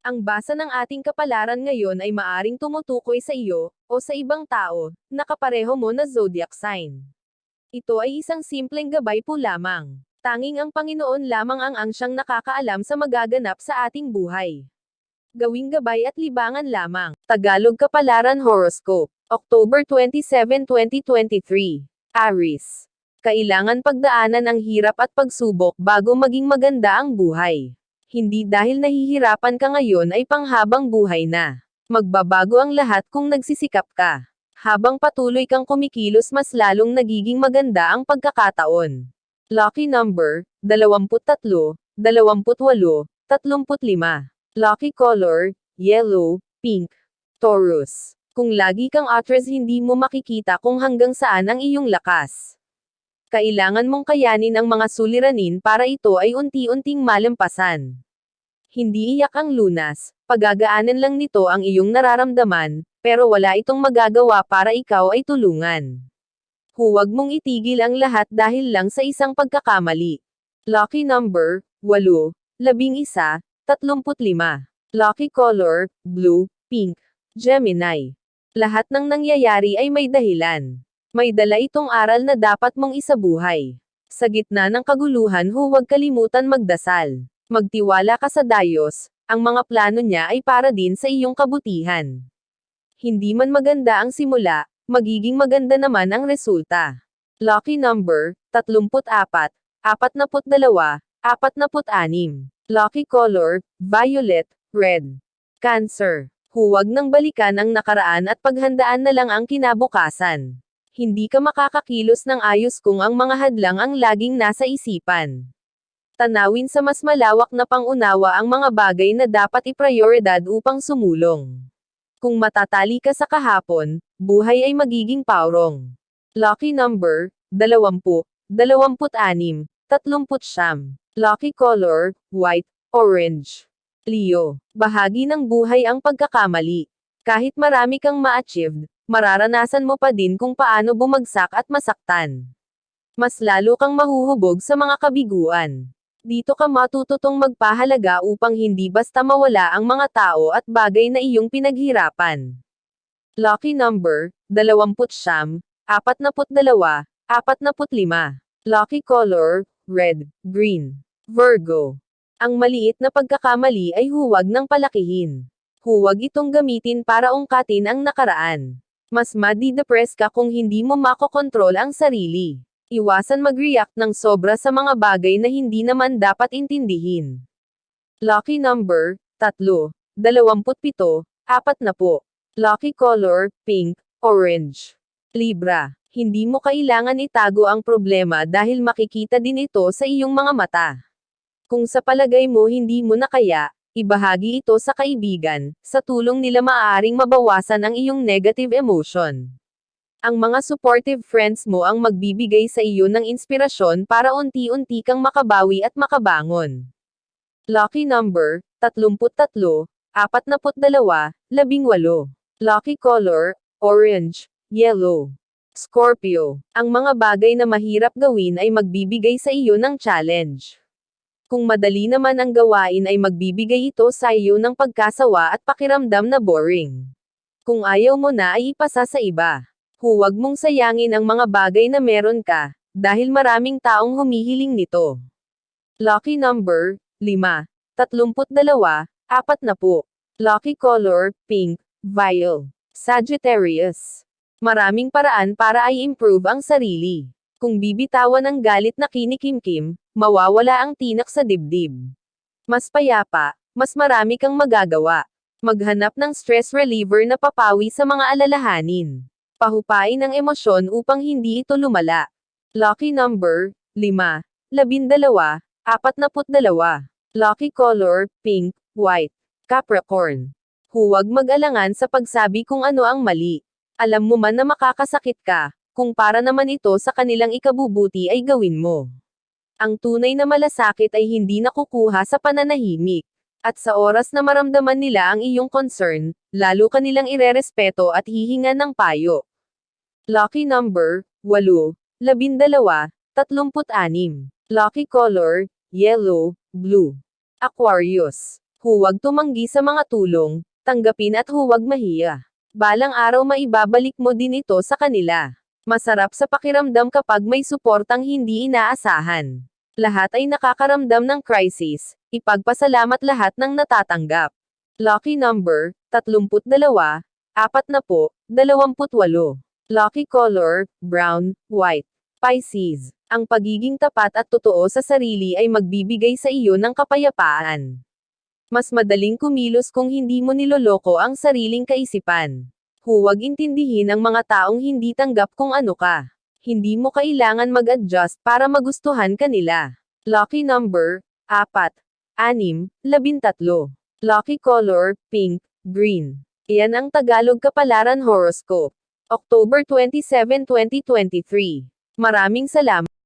Ang basa ng ating kapalaran ngayon ay maaring tumutukoy sa iyo, o sa ibang tao, na kapareho mo na zodiac sign. Ito ay isang simpleng gabay po lamang. Tanging ang Panginoon lamang ang siyang nakakaalam sa magaganap sa ating buhay. Gawing gabay at libangan lamang. Tagalog Kapalaran Horoscope, October 27, 2023. Aries. Kailangan pagdaanan ang hirap at pagsubok bago maging maganda ang buhay. Hindi dahil nahihirapan ka ngayon ay panghabang buhay na. Magbabago ang lahat kung nagsisikap ka. Habang patuloy kang kumikilos mas lalong nagiging maganda ang pagkakataon. Lucky number, 23, 28, 35. Lucky color, yellow, pink. Taurus. Kung lagi kang atras hindi mo makikita kung hanggang saan ang iyong lakas. Kailangan mong kayanin ang mga suliranin para ito ay unti-unting malampasan. Hindi iyak ang lunas, pagagaanan lang nito ang iyong nararamdaman, pero wala itong magagawa para ikaw ay tulungan. Huwag mong itigil ang lahat dahil lang sa isang pagkakamali. Lucky number, 8, 11, 35. Lucky color, blue, pink. Gemini. Lahat ng nangyayari ay may dahilan. May dala itong aral na dapat mong isabuhay. Sa gitna ng kaguluhan huwag kalimutan magdasal. Magtiwala ka sa Diyos, ang mga plano niya ay para din sa iyong kabutihan. Hindi man maganda ang simula, magiging maganda naman ang resulta. Lucky number, 34, 42, 46. Lucky color, violet, red. Cancer. Huwag nang balikan ang nakaraan at paghandaan na lang ang kinabukasan. Hindi ka makakakilos ng ayos kung ang mga hadlang ang laging nasa isipan. Tanawin sa mas malawak na pangunawa ang mga bagay na dapat iprioridad upang sumulong. Kung matatali ka sa kahapon, buhay ay magiging paurong. Lucky number, 20, 26, 39. Lucky color, white, orange. Leo. Bahagi ng buhay ang pagkakamali. Kahit marami kang ma-achieved, mararanasan mo pa din kung paano bumagsak at masaktan. Mas lalo kang mahuhubog sa mga kabiguan. Dito ka matututong magpahalaga upang hindi basta mawala ang mga tao at bagay na iyong pinaghirapan. Lucky number, 20, 42, 45. Lucky color, red, green. Virgo. Ang maliit na pagkakamali ay huwag nang palakihin. Huwag itong gamitin para ungkatin ang nakaraan. Mas madi-depress ka kung hindi mo makokontrol ang sarili. Iwasan mag-react ng sobra sa mga bagay na hindi naman dapat intindihin. Lucky number, 3, 27, 40. Lucky color, pink, orange. Libra. Hindi mo kailangan itago ang problema dahil makikita din ito sa iyong mga mata. Kung sa palagay mo hindi mo na kaya, ibahagi ito sa kaibigan, sa tulong nila maaaring mabawasan ang iyong negative emotion. Ang mga supportive friends mo ang magbibigay sa iyo ng inspirasyon para unti-unti kang makabawi at makabangon. Lucky number, 33, 42, 18. Lucky color, orange, yellow. Scorpio. Ang mga bagay na mahirap gawin ay magbibigay sa iyo ng challenge. Kung madali naman ang gawain ay magbibigay ito sa iyo ng pagkasawa at pakiramdam na boring. Kung ayaw mo na ay ipasa sa iba. Huwag mong sayangin ang mga bagay na meron ka, dahil maraming taong humihiling nito. Lucky number, 5, 32, 40. Lucky color, pink, violet. Sagittarius. Maraming paraan para i-improve ang sarili. Kung bibitawan ang galit na kinikimkim, mawawala ang tinak sa dibdib. Mas payapa, mas marami kang magagawa. Maghanap ng stress reliever na papawi sa mga alalahanin. Pahupain ang emosyon upang hindi ito lumala. Lucky number, 5, 12, 42. Lucky color, pink, white. Capricorn. Huwag mag-alangan sa pagsabi kung ano ang mali. Alam mo man na makakasakit ka, kung para naman ito sa kanilang ikabubuti ay gawin mo. Ang tunay na malasakit ay hindi nakukuha sa pananahimik. At sa oras na maramdaman nila ang iyong concern, lalo ka nilang irerespeto at hihingan ng payo. Lucky number, 8, 12, 36. Lucky color, yellow, blue. Aquarius. Huwag tumanggi sa mga tulong, tanggapin at huwag mahiya. Balang araw maibabalik mo din ito sa kanila. Masarap sa pakiramdam kapag may suportang hindi inaasahan. Lahat ay nakakaramdam ng crisis, ipagpasalamat lahat ng natatanggap. Lucky number, 32, 40, 28. Lucky color, brown, white. Pisces. Ang pagiging tapat at totoo sa sarili ay magbibigay sa iyo ng kapayapaan. Mas madaling kumilos kung hindi mo niloloko ang sariling kaisipan. Huwag intindihin ang mga taong hindi tanggap kung ano ka. Hindi mo kailangan mag-adjust para magustuhan ka nila. Lucky number, 4, 6, 13. Lucky color, pink, green. Iyan ang Tagalog Kapalaran Horoscope. October 27, 2023. Maraming salamat.